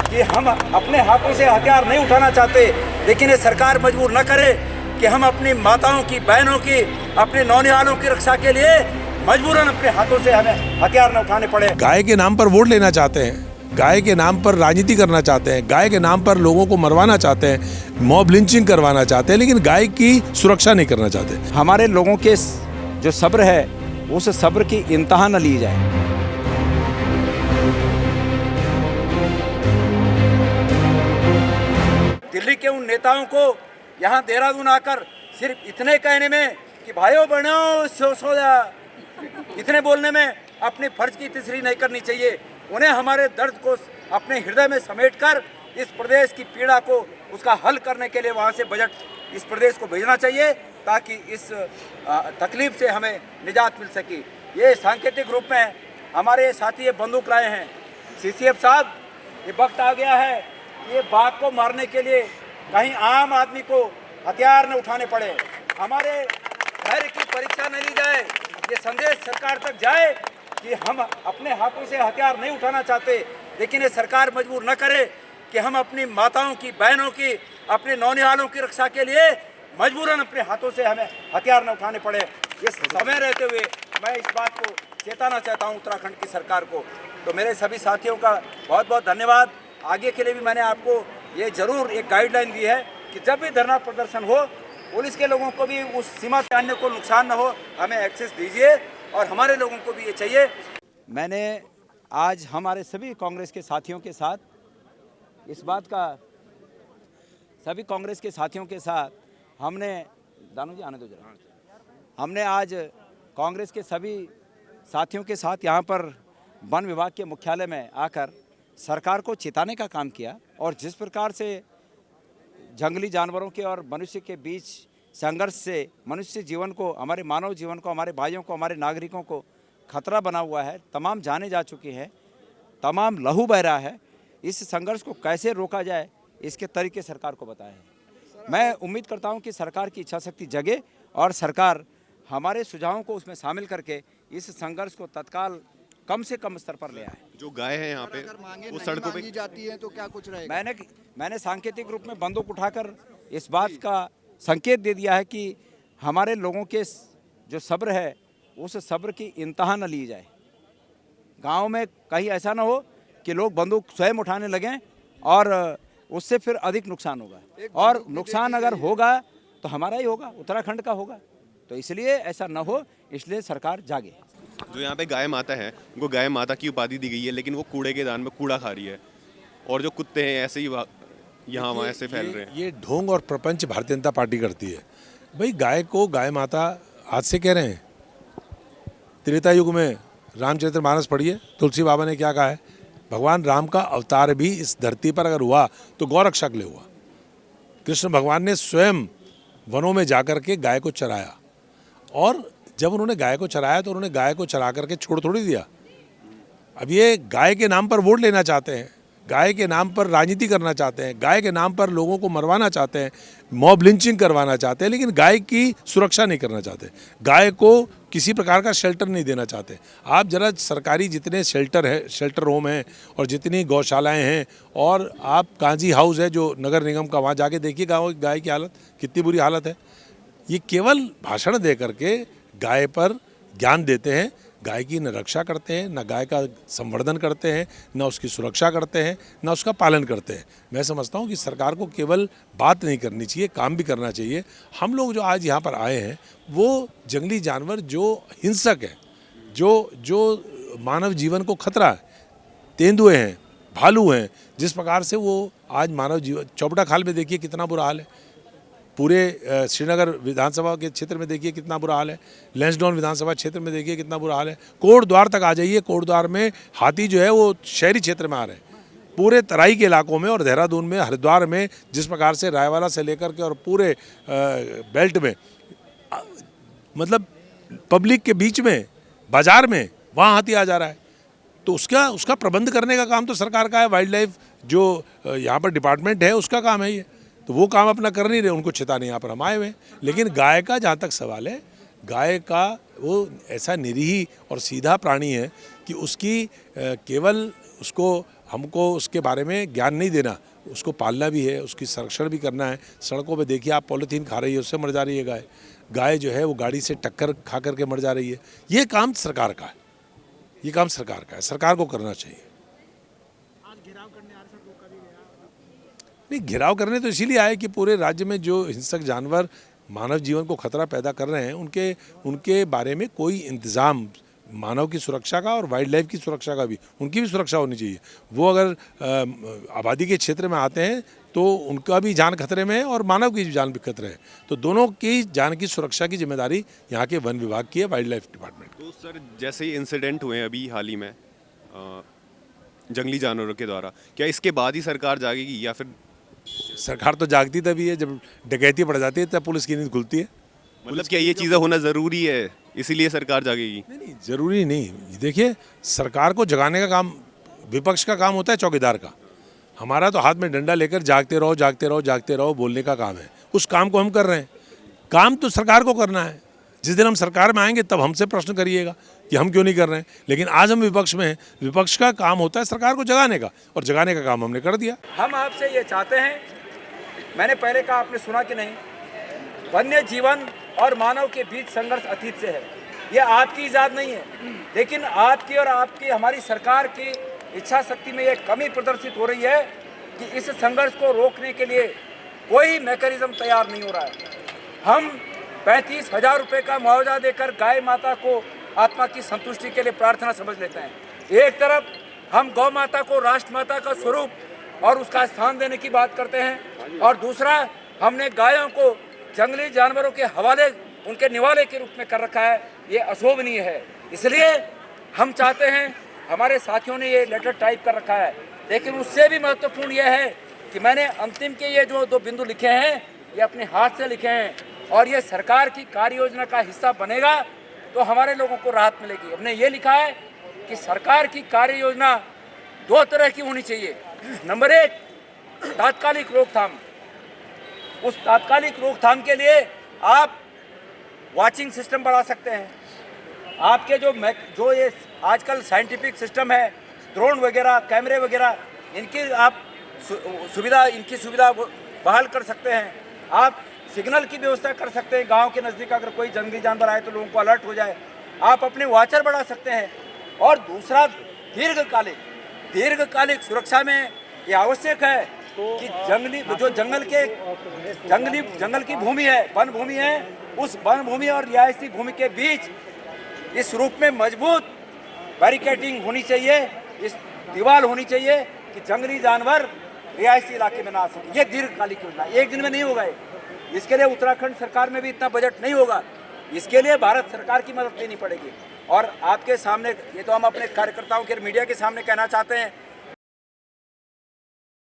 कि हम अपने हाथों से हथियार नहीं उठाना चाहते, लेकिन ये सरकार मजबूर न करे कि हम अपनी माताओं की, बहनों की, अपने नौनिहालों की रक्षा के लिए मजबूरन अपने हाथों से हमें हथियार न उठाने पड़े। गाय के नाम पर वोट लेना चाहते हैं, गाय के नाम पर राजनीति करना चाहते हैं, गाय के नाम पर लोगों को मरवाना चाहते हैं, मॉब लिंचिंग करवाना चाहते हैं, लेकिन गाय की सुरक्षा नहीं करना चाहते। हमारे लोगों के जो सब्र है, उस सब्र की इंतहा न ली जाए। दिल्ली के उन नेताओं को यहाँ देहरादून आकर सिर्फ इतने कहने में कि भाइयों बहनों सो जा, इतने बोलने में अपने फर्ज की तसरी नहीं करनी चाहिए। उन्हें हमारे दर्द को अपने हृदय में समेटकर इस प्रदेश की पीड़ा को उसका हल करने के लिए वहाँ से बजट इस प्रदेश को भेजना चाहिए, ताकि इस तकलीफ से हमें निजात मिल सके। ये सांकेतिक रूप में हमारे साथी ये बंदूक लाए हैं। सीसीएफ साहब, ये वक्त आ गया है, ये बाघ को मारने के लिए कहीं आम आदमी को हथियार न उठाने पड़े, हमारे धैर्य की परीक्षा न ली जाए। ये संदेश सरकार तक जाए कि हम अपने हाथों से हथियार नहीं उठाना चाहते, लेकिन ये सरकार मजबूर न करे कि हम अपनी माताओं की, बहनों की, अपने नौनिहालों की रक्षा के लिए मजबूरन अपने हाथों से हमें हथियार न उठाने पड़े। ये समय रहते हुए मैं इस बात को चेताना चाहता हूँ उत्तराखंड की सरकार को। तो मेरे सभी साथियों का बहुत बहुत धन्यवाद। आगे के लिए भी मैंने आपको ये जरूर एक गाइडलाइन दी है कि जब भी धरना प्रदर्शन हो, पुलिस के लोगों को भी उस सीमा से अन्य को नुकसान न हो, हमें एक्सेस दीजिए और हमारे लोगों को भी ये चाहिए। मैंने आज हमारे सभी कांग्रेस के साथियों के साथ इस बात का, सभी कांग्रेस के साथियों के साथ हमने, दानू जी आने दो जरा, हमने आज कांग्रेस के सभी साथियों के साथ यहाँ पर वन विभाग के मुख्यालय में आकर सरकार को चेताने का काम किया। और जिस प्रकार से जंगली जानवरों के और मनुष्य के बीच संघर्ष से मनुष्य जीवन को, हमारे मानव जीवन को, हमारे भाइयों को, हमारे नागरिकों को खतरा बना हुआ है, तमाम जानें जा चुकी हैं, तमाम लहू बह रहा है, इस संघर्ष को कैसे रोका जाए इसके तरीके सरकार को बताए हैं। मैं उम्मीद करता हूं कि सरकार की इच्छा शक्ति जगे और सरकार हमारे सुझावों को उसमें शामिल करके इस संघर्ष को तत्काल कम से कम स्तर पर ले आए। जो गाय है यहाँ पे वो सड़कों पे जाती है तो क्या कुछ रहेगा? मैंने सांकेतिक रूप में बंदूक उठाकर इस बात का संकेत दे दिया है कि हमारे लोगों के जो सब्र है, उस सब्र की इंतहा न ली जाए। गांव में कहीं ऐसा ना हो कि लोग बंदूक स्वयं उठाने लगें और उससे फिर अधिक नुकसान होगा, और नुकसान अगर होगा तो हमारा ही होगा, उत्तराखंड का होगा। तो इसलिए ऐसा न हो, इसलिए सरकार जागे। जो यहाँ पे गाय माता है उनको गाय माता की उपाधि दी गई है, लेकिन वो कूड़े के दान में कूड़ा खा रही है, और जो कुत्ते हैं ऐसे ही यहाँ वहाँ ऐसे फैल रहे हैं। ये ढोंग और प्रपंच भारतीय जनता पार्टी करती है। भाई गाय को गाय माता आज से कह रहे हैं। त्रेता युग में रामचरितमानस पढ़िए, तुलसी बाबा ने क्या कहा है, भगवान राम का अवतार भी इस धरती पर अगर हुआ तो गौरक्षा के लिए हुआ। कृष्ण भगवान ने स्वयं वनों में जाकर के गाय को चराया, और जब उन्होंने गाय को चराया तो उन्होंने गाय को चरा करके छोड़ थोड़ी दिया। अब ये गाय के नाम पर वोट लेना चाहते हैं, गाय के नाम पर राजनीति करना चाहते हैं, गाय के नाम पर लोगों को मरवाना चाहते हैं, मॉब लिंचिंग करवाना चाहते हैं, लेकिन गाय की सुरक्षा नहीं करना चाहते, गाय को किसी प्रकार का शेल्टर नहीं देना चाहते। आप जरा सरकारी जितने शेल्टर होम हैं और जितनी गौशालाएं हैं, और आप कांजी हाउस है जो नगर निगम का, वहाँ जाके देखिए गाय की हालत कितनी बुरी हालत है। ये केवल भाषण दे करके गाय पर ज्ञान देते हैं, गाय की न रक्षा करते हैं, न गाय का संवर्धन करते हैं, न उसकी सुरक्षा करते हैं, न उसका पालन करते हैं। मैं समझता हूँ कि सरकार को केवल बात नहीं करनी चाहिए, काम भी करना चाहिए। हम लोग जो आज यहाँ पर आए हैं वो जंगली जानवर जो हिंसक है, जो मानव जीवन को खतरा है, तेंदुए हैं, भालू हैं, जिस प्रकार से वो आज मानव जीवन, चौबटा खाल में देखिए कितना बुरा हाल है, पूरे श्रीनगर विधानसभा के क्षेत्र में देखिए कितना बुरा हाल है, लैंसडाउन विधानसभा क्षेत्र में देखिए कितना बुरा हाल है, कोटद्वार तक आ जाइए, कोटद्वार में हाथी जो है वो शहरी क्षेत्र में आ रहे हैं, पूरे तराई के इलाकों में, और देहरादून में, हरिद्वार में, जिस प्रकार से रायवाला से लेकर के और पूरे बेल्ट में, मतलब पब्लिक के बीच में, बाजार में, वहाँ हाथी आ जा रहा है। तो उसका प्रबंध करने का काम तो सरकार का है, वाइल्ड लाइफ जो यहाँ पर डिपार्टमेंट है उसका काम है ये, तो वो काम अपना कर नहीं रहे, उनको चेताने यहाँ पर हम आए हुए। लेकिन गाय का जहाँ तक सवाल है, गाय का वो ऐसा निरीह और सीधा प्राणी है कि उसकी केवल उसको हमको उसके बारे में ज्ञान नहीं देना, उसको पालना भी है, उसकी संरक्षण भी करना है। सड़कों पे देखिए आप, पॉलीथीन खा रही है, उससे मर जा रही है गाय। गाय जो है वो गाड़ी से टक्कर खा करके मर जा रही है। ये काम सरकार का है, ये काम सरकार का है, सरकार को करना चाहिए। नहीं, घेराव करने तो इसीलिए आए कि पूरे राज्य में जो हिंसक जानवर मानव जीवन को खतरा पैदा कर रहे हैं उनके बारे में कोई इंतज़ाम, मानव की सुरक्षा का और वाइल्ड लाइफ की सुरक्षा का भी, उनकी भी सुरक्षा होनी चाहिए। वो अगर आबादी के क्षेत्र में आते हैं तो उनका भी जान खतरे में है और मानव की जान भी खतरे है। तो दोनों की जान की सुरक्षा की जिम्मेदारी यहाँ के वन विभाग की है, वाइल्ड लाइफ डिपार्टमेंट की। तो सर जैसे ही इंसिडेंट हुए अभी हाल ही में जंगली जानवरों के द्वारा, क्या इसके बाद ही सरकार जागेगी या फिर? सरकार तो जागती तभी है जब डकैती बढ़ जाती है, तब पुलिस की नींद खुलती है। मतलब क्या ये चीज़ें होना ज़रूरी है इसीलिए सरकार जागेगी? नहीं, ज़रूरी नहीं। देखिए, सरकार को जगाने का काम विपक्ष का काम होता है, चौकीदार का। हमारा तो हाथ में डंडा लेकर जागते रहो जागते रहो जागते रहो बोलने का काम है। उस काम को हम कर रहे हैं। काम तो सरकार को करना है। जिस दिन हम सरकार में आएंगे तब हमसे प्रश्न करिएगा कि हम क्यों नहीं कर रहे हैं। लेकिन आज हम विपक्ष में हैं, विपक्ष का काम होता है सरकार को जगाने का, और जगाने का काम हमने कर दिया। हम आपसे ये चाहते हैं, मैंने पहले कहा, आपने सुना कि नहीं, वन्य जीवन और मानव के बीच संघर्ष अतीत से है। ये आपकी इजाद नहीं है, लेकिन आपकी और आपकी हमारी सरकार की इच्छा शक्ति में ये कमी प्रदर्शित हो रही है कि इस संघर्ष को रोकने के लिए कोई मैकेनिज्म तैयार नहीं हो रहा है। हम 35,000 रुपये का मुआवजा देकर गाय माता को आत्मा की संतुष्टि के लिए प्रार्थना समझ लेते हैं। एक तरफ हम गौ माता को राष्ट्र माता का स्वरूप और उसका स्थान देने की बात करते हैं, और दूसरा हमने गायों को जंगली जानवरों के हवाले, उनके निवाले के रूप में कर रखा है। ये अशोभनीय है। इसलिए हम चाहते हैं, हमारे साथियों ने ये लेटर टाइप कर रखा है, लेकिन उससे भी महत्वपूर्ण यह है कि मैंने अंतिम के ये जो 2 बिंदु लिखे हैं ये अपने हाथ से लिखे हैं, और ये सरकार की कार्य योजना का हिस्सा बनेगा तो हमारे लोगों को राहत मिलेगी। हमने ये लिखा है कि सरकार की कार्य योजना 2 तरह की होनी चाहिए। नंबर 1, तात्कालिक रोकथाम। उस तात्कालिक रोकथाम के लिए आप वाचिंग सिस्टम बढ़ा सकते हैं। आपके जो ये आजकल साइंटिफिक सिस्टम है, ड्रोन वगैरह, कैमरे वगैरह, इनकी आप इनकी सुविधा बहाल कर सकते हैं। आप सिग्नल की व्यवस्था कर सकते हैं। गांव के नज़दीक अगर कोई जंगली जानवर आए तो लोगों को अलर्ट हो जाए। आप अपने वॉचर बढ़ा सकते हैं। और दूसरा, दीर्घकालिक सुरक्षा में ये आवश्यक है कि जंगल की भूमि है, वन भूमि है, उस वन भूमि और रिहायशी भूमि के बीच इस रूप में मजबूत बैरिकेडिंग होनी चाहिए, इस दीवार होनी चाहिए कि जंगली जानवर रिहायशी इलाके में ना आ सके। ये दीर्घकालिक योजना, एक दिन में नहीं होगा। इसके लिए उत्तराखंड सरकार में भी इतना बजट नहीं होगा। इसके लिए भारत सरकार की मदद लेनी पड़ेगी। और आपके सामने, ये तो हम अपने कार्यकर्ताओं के, मीडिया के सामने कहना चाहते हैं